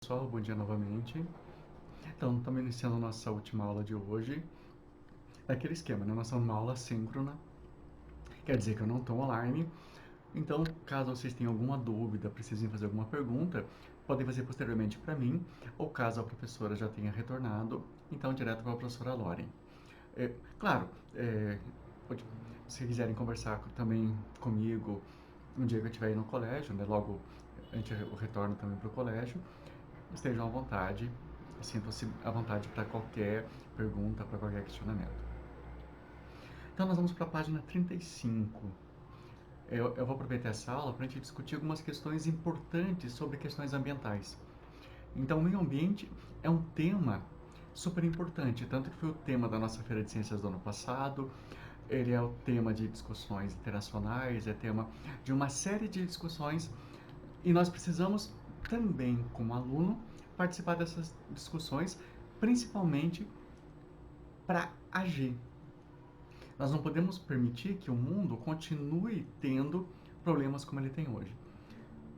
Pessoal, bom dia novamente. Então, estamos iniciando a nossa última aula de hoje. É aquele esquema, né? Nós estamos numa aula síncrona, quer dizer que eu não estou online. Então, caso vocês tenham alguma dúvida, precisem fazer alguma pergunta, podem fazer posteriormente para mim, ou caso a professora já tenha retornado, então direto para a professora Loren. Claro, se quiserem conversar também comigo um dia que eu estiver aí no colégio, né? Logo antes eu retorno também para o colégio, estejam à vontade, sintam-se à vontade para qualquer pergunta, para qualquer questionamento. Então, nós vamos para a página 35. Eu vou aproveitar essa aula para a gente discutir algumas questões importantes sobre questões ambientais. Então, o meio ambiente é um tema super importante, tanto que foi o tema da nossa Feira de Ciências do ano passado, ele é o tema de discussões internacionais, é tema de uma série de discussões e nós precisamos também, como aluno, participar dessas discussões, principalmente para agir. Nós não podemos permitir que o mundo continue tendo problemas como ele tem hoje.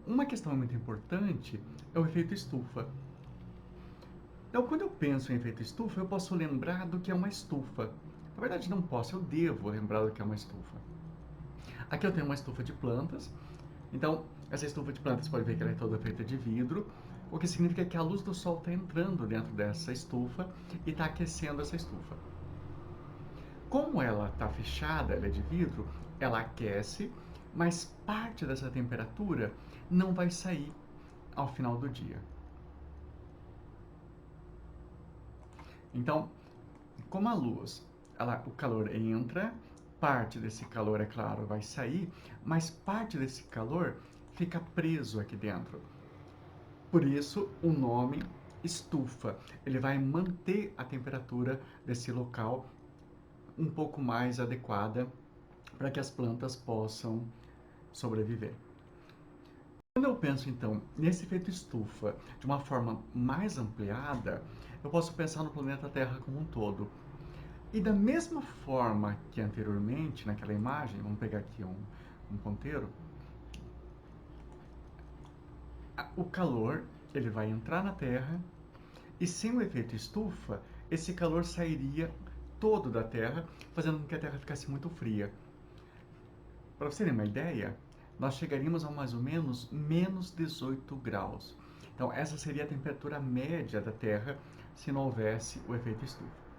Uma questão muito importante é o efeito estufa. Então, quando eu penso em efeito estufa, eu posso lembrar do que é uma estufa. Na verdade, não posso, eu devo lembrar do que é uma estufa. Aqui eu tenho uma estufa de plantas. Então, essa estufa de plantas pode ver que ela é toda feita de vidro, o que significa que a luz do sol está entrando dentro dessa estufa e está aquecendo essa estufa. Como ela está fechada, ela é de vidro, ela aquece, mas parte dessa temperatura não vai sair ao final do dia. Então, como a luz, o calor entra, parte desse calor, é claro, vai sair, mas parte desse calor fica preso aqui dentro. Por isso, o nome estufa. Ele vai manter a temperatura desse local um pouco mais adequada para que as plantas possam sobreviver. Quando eu penso, então, nesse efeito estufa de uma forma mais ampliada, eu posso pensar no planeta Terra como um todo. E da mesma forma que anteriormente, naquela imagem, vamos pegar aqui um ponteiro, o calor ele vai entrar na Terra e sem o efeito estufa, esse calor sairia todo da Terra, fazendo com que a Terra ficasse muito fria. Para você ter uma ideia, nós chegaríamos a mais ou menos menos 18 graus. Então, essa seria a temperatura média da Terra se não houvesse o efeito estufa.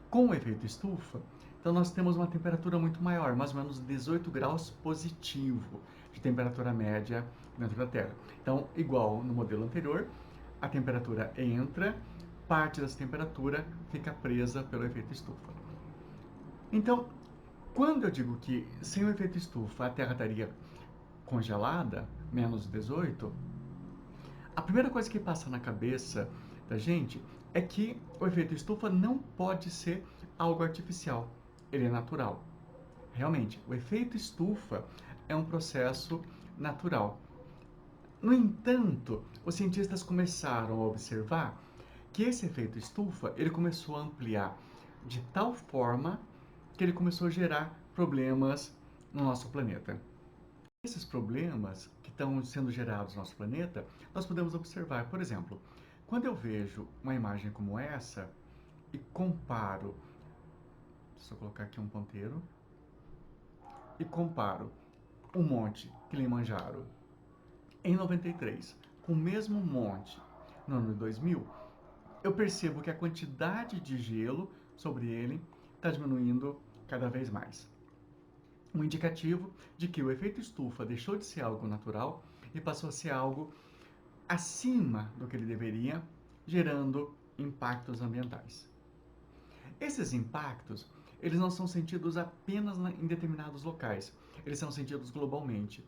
Com o efeito estufa, então nós temos uma temperatura muito maior, mais ou menos 18 graus positivo de temperatura média dentro da Terra. Então, igual no modelo anterior, a temperatura entra, parte dessa temperatura fica presa pelo efeito estufa. Então, quando eu digo que sem o efeito estufa a Terra estaria congelada, menos 18, a primeira coisa que passa na cabeça da gente é que o efeito estufa não pode ser algo artificial, ele é natural. Realmente, o efeito estufa é um processo natural. No entanto, os cientistas começaram a observar que esse efeito estufa ele começou a ampliar de tal forma que ele começou a gerar problemas no nosso planeta. Esses problemas que estão sendo gerados no nosso planeta, nós podemos observar, por exemplo, quando eu vejo uma imagem como essa e comparo, deixa eu colocar aqui um ponteiro, e comparo o Monte Kilimanjaro em 93 com o mesmo monte no ano de 2000, eu percebo que a quantidade de gelo sobre ele está diminuindo cada vez mais. Um indicativo de que o efeito estufa deixou de ser algo natural e passou a ser algo acima do que ele deveria, gerando impactos ambientais. Esses impactos, eles não são sentidos apenas em determinados locais, eles são sentidos globalmente.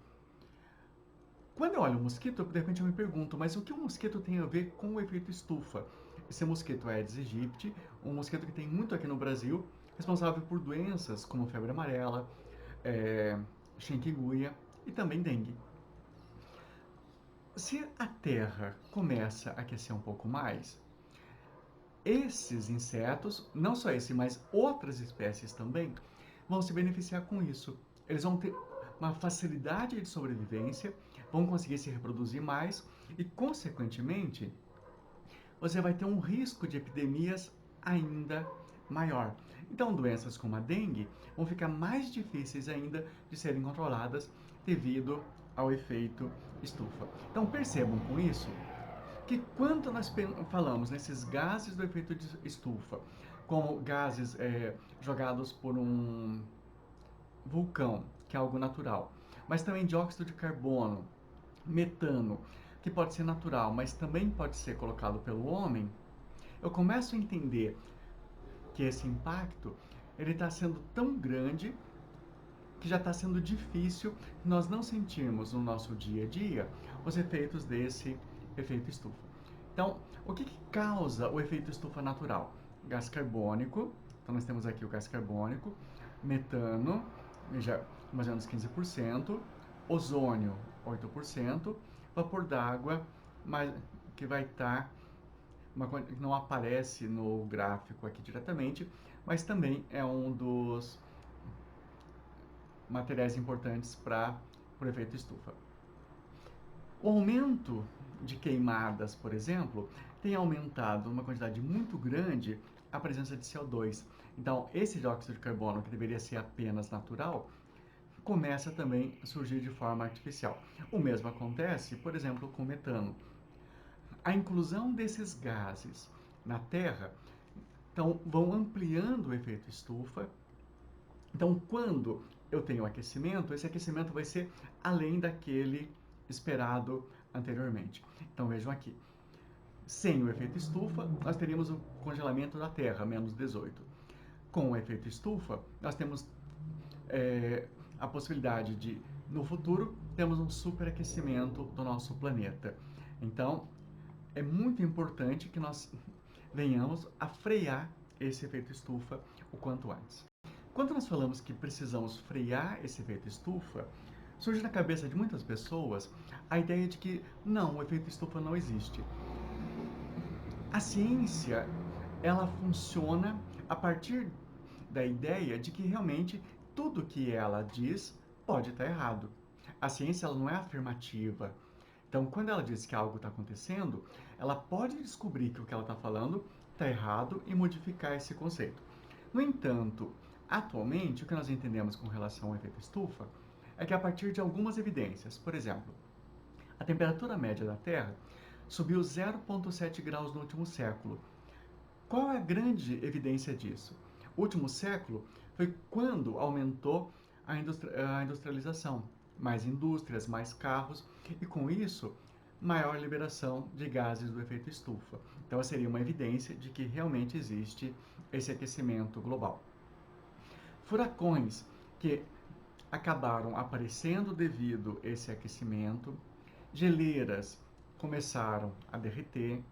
Quando eu olho um mosquito, de repente eu me pergunto, mas o que um mosquito tem a ver com o efeito estufa? Esse mosquito é Aedes aegypti, um mosquito que tem muito aqui no Brasil, responsável por doenças como febre amarela, chikungunya e também dengue. Se a Terra começa a aquecer um pouco mais, esses insetos, não só esse, mas outras espécies também, vão se beneficiar com isso. Eles vão ter uma facilidade de sobrevivência, vão conseguir se reproduzir mais E, consequentemente, você vai ter um risco de epidemias ainda maior. Então, doenças como a dengue vão ficar mais difíceis ainda de serem controladas devido ao efeito estufa. Então, percebam com isso que quando nós falamos nesses gases do efeito de estufa, como gases jogados por um vulcão, que é algo natural, mas também dióxido de carbono, metano, que pode ser natural, mas também pode ser colocado pelo homem, eu começo a entender que esse impacto ele está sendo tão grande que já está sendo difícil nós não sentirmos no nosso dia a dia os efeitos desse efeito estufa. Então, o que causa o efeito estufa natural? Gás carbônico, então nós temos aqui o gás carbônico, metano, já mais ou menos 15%, ozônio, 8%, vapor d'água, que vai estar, não aparece no gráfico aqui diretamente, mas também é um dos materiais importantes para o efeito estufa. O aumento de queimadas, por exemplo, tem aumentado uma quantidade muito grande a presença de CO2. Então, esse dióxido de carbono, que deveria ser apenas natural, começa também a surgir de forma artificial. O mesmo acontece, por exemplo, com o metano. A inclusão desses gases na Terra então, vão ampliando o efeito estufa. Então, quando eu tenho aquecimento, esse aquecimento vai ser além daquele esperado anteriormente. Então, vejam aqui. Sem o efeito estufa, nós teríamos o congelamento da Terra, menos 18. Com o efeito estufa, nós temos a possibilidade de, no futuro, termos um superaquecimento do nosso planeta. Então, é muito importante que nós venhamos a frear esse efeito estufa o quanto antes. Quando nós falamos que precisamos frear esse efeito estufa, surge na cabeça de muitas pessoas a ideia de que não, o efeito estufa não existe. A ciência, ela funciona a partir da ideia de que realmente tudo que ela diz pode estar errado. A ciência ela não é afirmativa. Então, quando ela diz que algo está acontecendo, ela pode descobrir que o que ela está falando está errado e modificar esse conceito. No entanto, atualmente, o que nós entendemos com relação ao efeito estufa é que a partir de algumas evidências, por exemplo, a temperatura média da Terra subiu 0,7 graus no último século. Qual é a grande evidência disso? O último século foi quando aumentou a industrialização, mais indústrias, mais carros, e com isso, maior liberação de gases do efeito estufa. Então, seria uma evidência de que realmente existe esse aquecimento global. Furacões que acabaram aparecendo devido a esse aquecimento, geleiras começaram a derreter,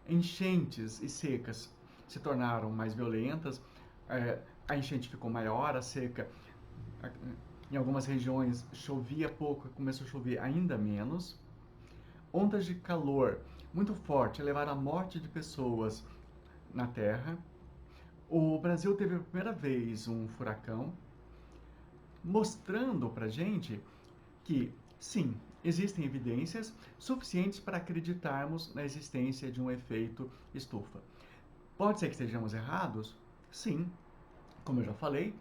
enchentes e secas se tornaram mais violentas, a enchente ficou maior, a seca, em algumas regiões chovia pouco, começou a chover ainda menos. Ondas de calor muito forte levaram à morte de pessoas na Terra. O Brasil teve a primeira vez um furacão, mostrando para gente que, sim, existem evidências suficientes para acreditarmos na existência de um efeito estufa. Pode ser que estejamos errados? Sim. Como eu já falei,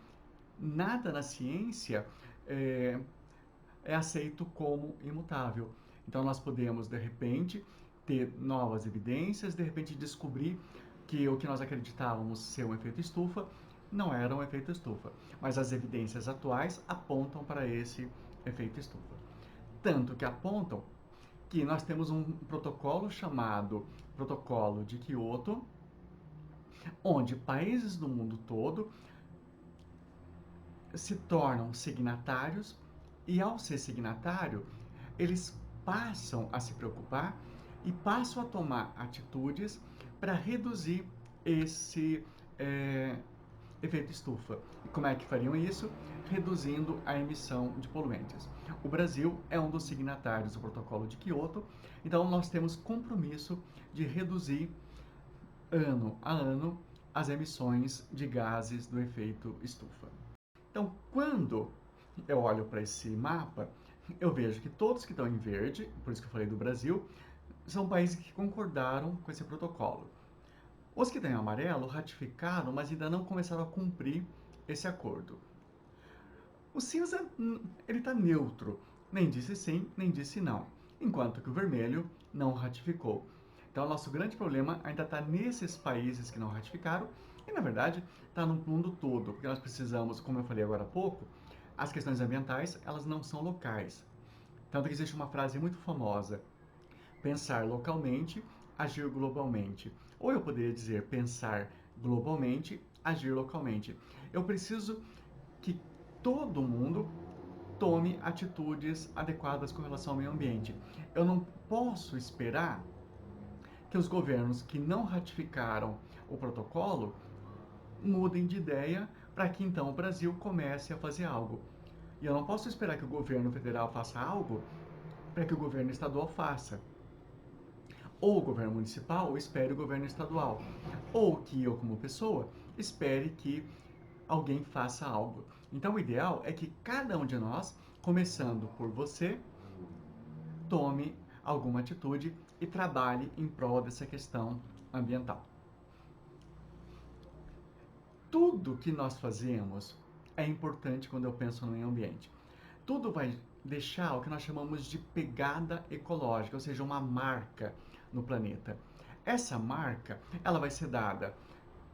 nada na ciência é aceito como imutável. Então, nós podemos, de repente, ter novas evidências, de repente descobrir que o que nós acreditávamos ser um efeito estufa não era um efeito estufa. Mas as evidências atuais apontam para esse efeito estufa. Tanto que apontam que nós temos um protocolo chamado Protocolo de Kyoto, onde países do mundo todo se tornam signatários e, ao ser signatário, eles passam a se preocupar e passam a tomar atitudes para reduzir esse efeito estufa. E como é que fariam isso? Reduzindo a emissão de poluentes. O Brasil é um dos signatários do Protocolo de Kyoto, então nós temos compromisso de reduzir ano a ano as emissões de gases do efeito estufa. Então, quando eu olho para esse mapa, eu vejo que todos que estão em verde, por isso que eu falei do Brasil, são países que concordaram com esse protocolo. Os que têm amarelo ratificaram, mas ainda não começaram a cumprir esse acordo. O cinza, ele está neutro, nem disse sim, nem disse não, enquanto que o vermelho não ratificou. Então, o nosso grande problema ainda está nesses países que não ratificaram e, na verdade, está no mundo todo, porque nós precisamos, como eu falei agora há pouco, as questões ambientais, elas não são locais. Tanto que existe uma frase muito famosa: pensar localmente, agir globalmente. Ou eu poderia dizer pensar globalmente, agir localmente. Eu preciso que todo mundo tome atitudes adequadas com relação ao meio ambiente. Eu não posso esperar que os governos que não ratificaram o protocolo mudem de ideia para que então o Brasil comece a fazer algo. E eu não posso esperar que o governo federal faça algo para que o governo estadual faça. Ou o governo municipal espere o governo estadual. Ou que eu, como pessoa, espere que alguém faça algo. Então, o ideal é que cada um de nós, começando por você, tome alguma atitude e trabalhe em prol dessa questão ambiental. Tudo que nós fazemos é importante quando eu penso no meio ambiente. Tudo vai deixar o que nós chamamos de pegada ecológica, ou seja, uma marca no planeta. Essa marca, ela vai ser dada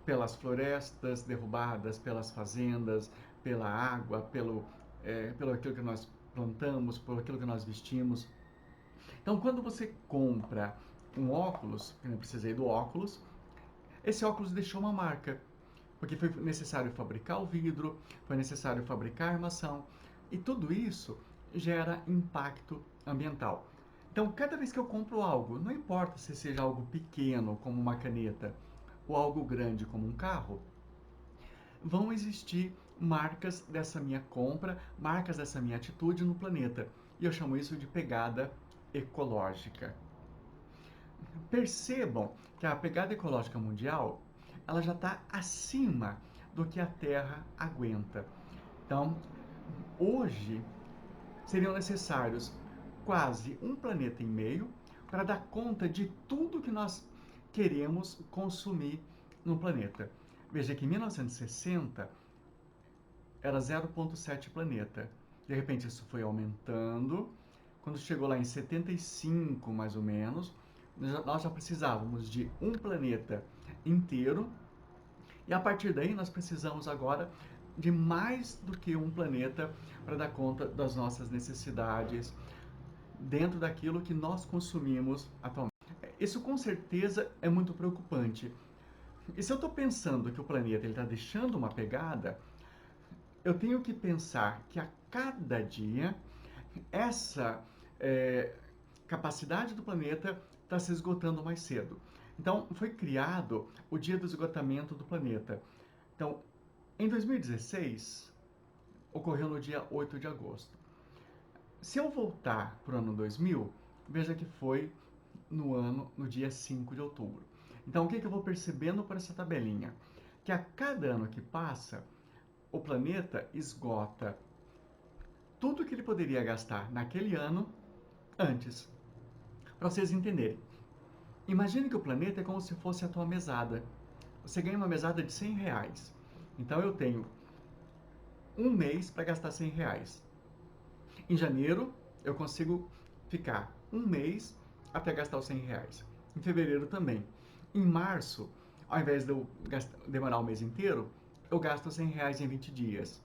pelas florestas derrubadas, pelas fazendas, pela água, pelo aquilo que nós plantamos, por aquilo que nós vestimos. Então, quando você compra um óculos, eu precisei do óculos, esse óculos deixou uma marca, porque foi necessário fabricar o vidro, foi necessário fabricar a armação, e tudo isso gera impacto ambiental. Então, cada vez que eu compro algo, não importa se seja algo pequeno, como uma caneta, ou algo grande, como um carro, vão existir marcas dessa minha compra, marcas dessa minha atitude no planeta. E eu chamo isso de pegada ecológica. Percebam que a pegada ecológica mundial, ela já está acima do que a Terra aguenta. Então, hoje seriam necessários quase um planeta e meio para dar conta de tudo que nós queremos consumir no planeta. Veja que em 1960 era 0,7 planeta. De repente isso foi aumentando. Quando chegou lá em 75, mais ou menos, nós já precisávamos de um planeta inteiro. E a partir daí nós precisamos agora de mais do que um planeta para dar conta das nossas necessidades dentro daquilo que nós consumimos atualmente. Isso com certeza é muito preocupante. E se eu estou pensando que o planeta está deixando uma pegada, eu tenho que pensar que a cada dia essa capacidade do planeta está se esgotando mais cedo. Então, foi criado o Dia do Esgotamento do Planeta. Então, em 2016, ocorreu no dia 8 de agosto. Se eu voltar para o ano 2000, veja que foi no dia 5 de outubro. Então, o que eu vou percebendo por essa tabelinha? Que a cada ano que passa, o planeta esgota tudo que ele poderia gastar naquele ano antes. Para vocês entenderem. Imagine que o planeta é como se fosse a tua mesada. Você ganha uma mesada de R$ 100. Então eu tenho um mês para gastar R$ 100. Em janeiro, eu consigo ficar um mês até gastar os R$ 100. Em fevereiro também. Em março, ao invés de eu demorar o mês inteiro, eu gasto R$ 100 em 20 dias.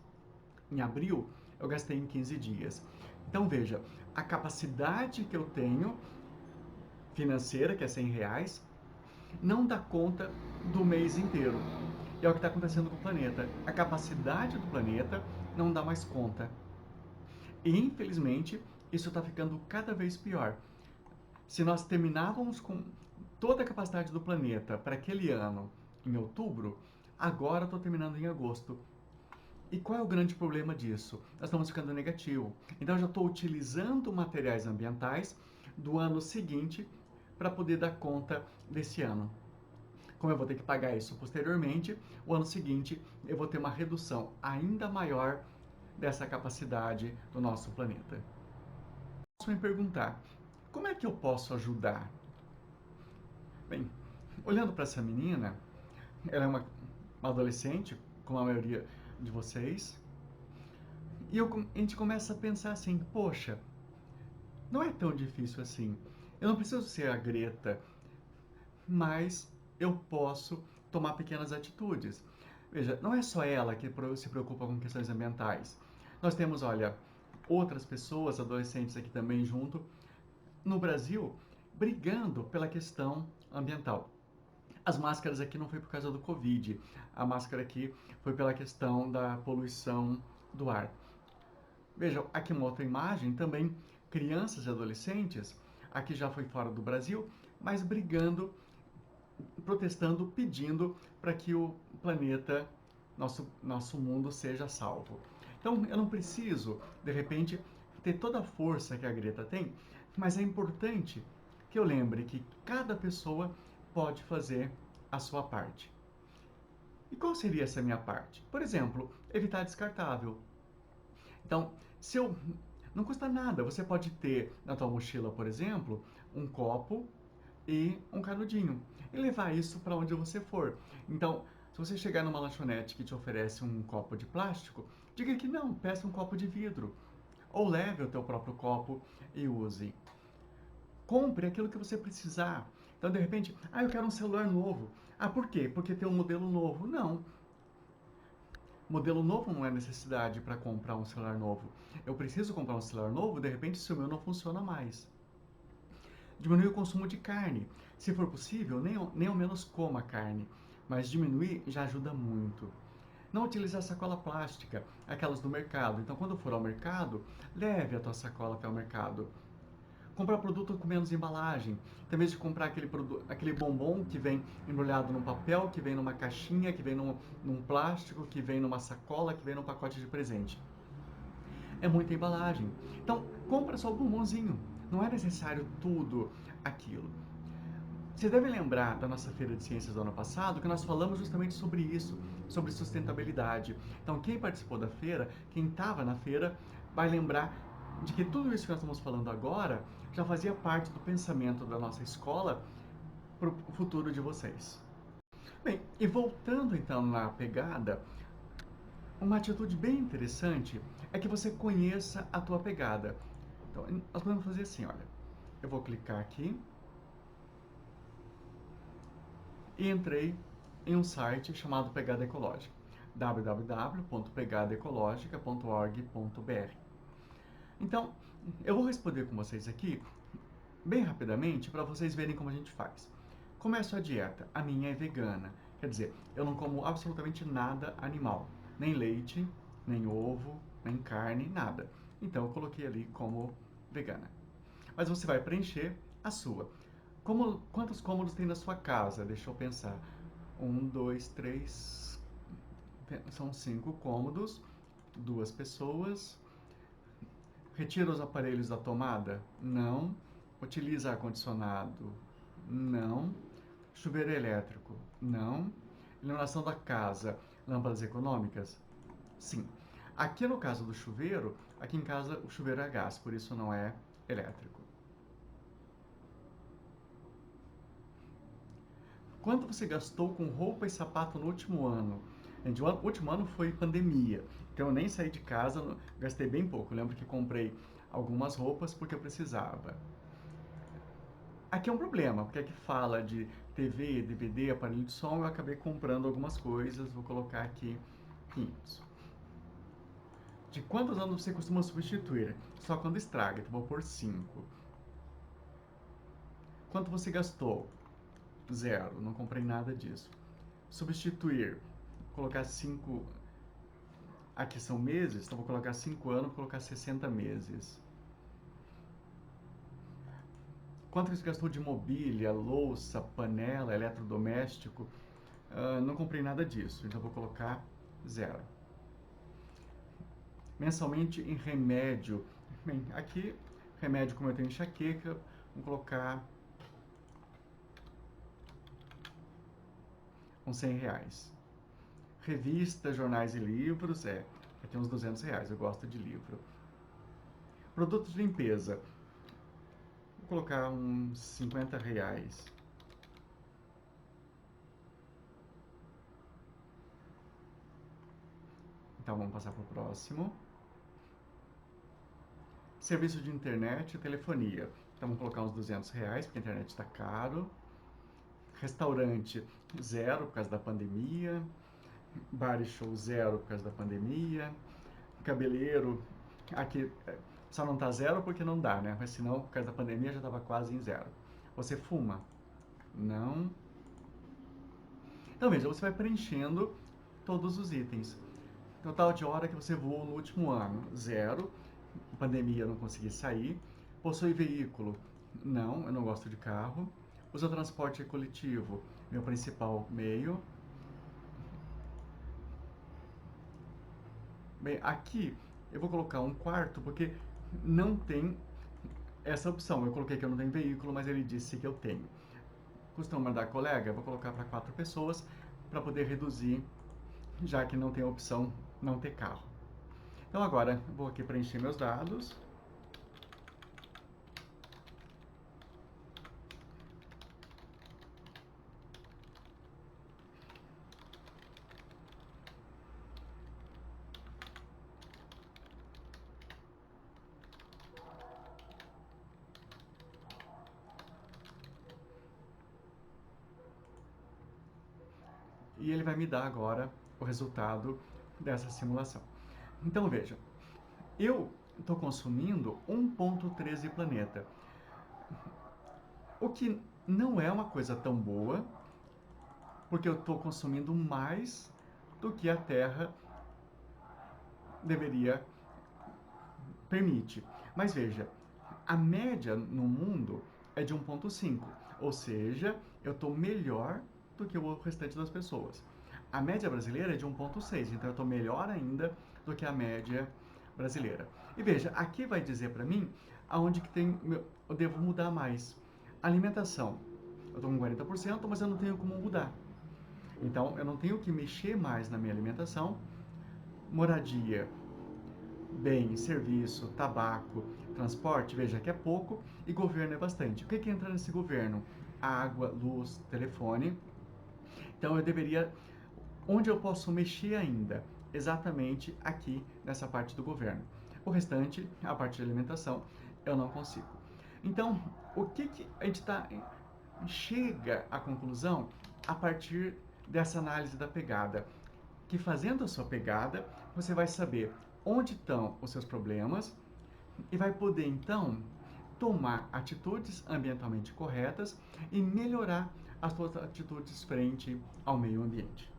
Em abril, eu gastei em 15 dias. Então veja, a capacidade que eu tenho financeira, que é R$ 100, não dá conta do mês inteiro. E é o que está acontecendo com o planeta. A capacidade do planeta não dá mais conta. E, infelizmente, isso está ficando cada vez pior. Se nós terminávamos com toda a capacidade do planeta para aquele ano em outubro, agora estou terminando em agosto. E qual é o grande problema disso? Nós estamos ficando negativo. Então, eu já estou utilizando materiais ambientais do ano seguinte para poder dar conta desse ano. Como eu vou ter que pagar isso posteriormente, o ano seguinte eu vou ter uma redução ainda maior dessa capacidade do nosso planeta. Posso me perguntar, como é que eu posso ajudar? Bem, olhando para essa menina, ela é uma adolescente, como a maioria de vocês, e a gente começa a pensar assim, poxa, não é tão difícil assim. Eu não preciso ser a Greta, mas eu posso tomar pequenas atitudes. Veja, não é só ela que se preocupa com questões ambientais. Nós temos, olha, outras pessoas, adolescentes aqui também junto, no Brasil, brigando pela questão ambiental. As máscaras aqui não foi por causa do Covid, a máscara aqui foi pela questão da poluição do ar. Vejam, aqui uma outra imagem, também crianças e adolescentes, aqui já foi fora do Brasil, mas brigando, protestando, pedindo para que o planeta, nosso mundo seja salvo. Então, eu não preciso, de repente, ter toda a força que a Greta tem, mas é importante que eu lembre que cada pessoa pode fazer a sua parte. E qual seria essa minha parte? Por exemplo, evitar descartável. Então, se eu não custa nada, você pode ter na tua mochila, por exemplo, um copo e um canudinho e levar isso para onde você for. Então, se você chegar numa lanchonete que te oferece um copo de plástico, diga que não, peça um copo de vidro ou leve o teu próprio copo e use. Compre aquilo que você precisar. Então, de repente, eu quero um celular novo. Por quê? Porque tem um modelo novo. Não. Modelo novo não é necessidade para comprar um celular novo. Eu preciso comprar um celular novo, de repente, se o meu não funciona mais. Diminuir o consumo de carne. Se for possível, nem ao menos coma carne. Mas diminuir já ajuda muito. Não utilizar sacola plástica, aquelas do mercado. Então, quando for ao mercado, leve a tua sacola até o mercado. Comprar produto com menos embalagem. Em vez de comprar aquele bombom que vem embrulhado num papel, que vem numa caixinha, que vem num plástico, que vem numa sacola, que vem num pacote de presente. É muita embalagem. Então, compra só o bombonzinho. Não é necessário tudo aquilo. Você deve lembrar da nossa feira de ciências do ano passado que nós falamos justamente sobre isso, sobre sustentabilidade. Então, quem participou da feira, quem estava na feira, vai lembrar de que tudo isso que nós estamos falando agora já fazia parte do pensamento da nossa escola para o futuro de vocês. Bem, e voltando então na pegada, uma atitude bem interessante é que você conheça a tua pegada. Então, nós podemos fazer assim, olha, eu vou clicar aqui e entrei em um site chamado Pegada Ecológica, www.pegadaecologica.org.br. Então, eu vou responder com vocês aqui, bem rapidamente, para vocês verem como a gente faz. Começo a dieta, a minha é vegana, quer dizer, eu não como absolutamente nada animal, nem leite, nem ovo, nem carne, nada. Então, eu coloquei ali como vegana. Mas você vai preencher a sua. Quantos cômodos tem na sua casa? Deixa eu pensar. Um, dois, três. São 5 cômodos. 2 pessoas. Retira os aparelhos da tomada? Não. Utiliza ar-condicionado? Não. Chuveiro elétrico? Não. Iluminação da casa? Lâmpadas econômicas? Sim. Aqui no caso do chuveiro, aqui em casa o chuveiro é a gás, por isso não é elétrico. Quanto você gastou com roupa e sapato no último ano? Gente, o último ano foi pandemia, então eu nem saí de casa, gastei bem pouco. Eu lembro que comprei algumas roupas porque eu precisava. Aqui é um problema, porque aqui fala de TV, DVD, aparelho de som, eu acabei comprando algumas coisas, vou colocar aqui 500. De quantos anos você costuma substituir? Só quando estraga, então vou pôr 5. Quanto você gastou? 0, não comprei nada disso. Substituir, vou colocar 5. Aqui são meses, então vou colocar 5 anos, vou colocar 60 meses. Quanto você gastou de mobília, louça, panela, eletrodoméstico? Não comprei nada disso, então vou colocar 0. Mensalmente em remédio. Bem, aqui, remédio como eu tenho enxaqueca, vou colocar uns R$ 100. Revista, jornais e livros, aqui uns R$ 200, eu gosto de livro. Produtos de limpeza, vou colocar uns R$ 50. Então vamos passar para o próximo. Serviço de internet e telefonia. Então vamos colocar uns R$ 200, porque a internet está caro. Restaurante, 0 por causa da pandemia. Bar e show, 0 por causa da pandemia. Cabeleireiro, aqui só não tá 0 porque não dá, né? Mas senão, por causa da pandemia, já estava quase em 0. Você fuma? Não. Então veja, você vai preenchendo todos os itens. Total de hora que você voou no último ano, 0. Pandemia, não consegui sair. Possui veículo? Não, eu não gosto de carro. Usa transporte coletivo? Meu principal meio. Bem, aqui eu vou colocar um quarto porque não tem essa opção. Eu coloquei que eu não tenho veículo, mas ele disse que eu tenho. Costuma mandar colega? Eu vou colocar para 4 pessoas para poder reduzir, já que não tem a opção não ter carro. Então agora vou aqui preencher meus dados. E ele vai me dar agora o resultado dessa simulação. Então veja, eu estou consumindo 1,13 planeta, o que não é uma coisa tão boa, porque eu estou consumindo mais do que a Terra deveria permite. Mas veja, a média no mundo é de 1,5, ou seja, eu estou melhor do que o restante das pessoas. A média brasileira é de 1,6, então eu estou melhor ainda do que a média brasileira. E veja, aqui vai dizer para mim aonde que eu devo mudar mais. Alimentação, eu estou com 40%, mas eu não tenho como mudar. Então, eu não tenho que mexer mais na minha alimentação. Moradia, bem, serviço, tabaco, transporte, veja que é pouco, e governo é bastante. O que que entra nesse governo? Água, luz, telefone. Então eu deveria, onde eu posso mexer ainda? Exatamente aqui nessa parte do governo. O restante, a parte de alimentação, eu não consigo. Então, o que que a gente chega à conclusão a partir dessa análise da pegada? Que fazendo a sua pegada, você vai saber onde estão os seus problemas e vai poder então tomar atitudes ambientalmente corretas e melhorar as suas atitudes frente ao meio ambiente.